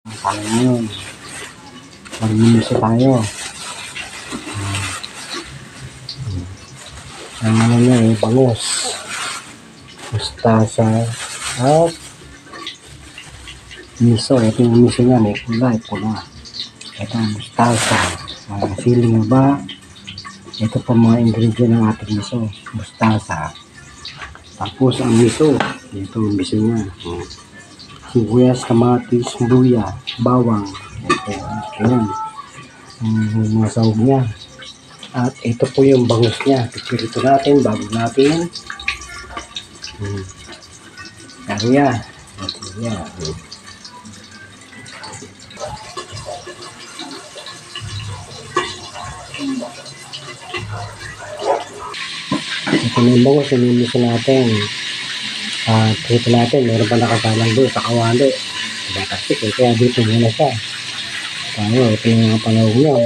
Tayo ngayon. Mag-mimiso tayo. Ang ano niya bangus. Mustasa at miso. Ito yung miso niya. May kulay. Pula. Ito ang mustasa. Siling ba? Ito po mga ingredient ng ating miso. Mustasa. Tapos ang miso. Ito ang miso niya. Sibuyas, kamatis, luya, bawang. Ito. Ayan. Mga sahog niya. At ito po yung bangus niya. Pipirito natin bago natin. Kaya. Ito na yung bangus. Sinimiso natin. Pipirito natin. Meron pa nakasalang doon sa kawali. Batasik. Kaya dito muna siya. Tayo. Ito yung mga panahon niya.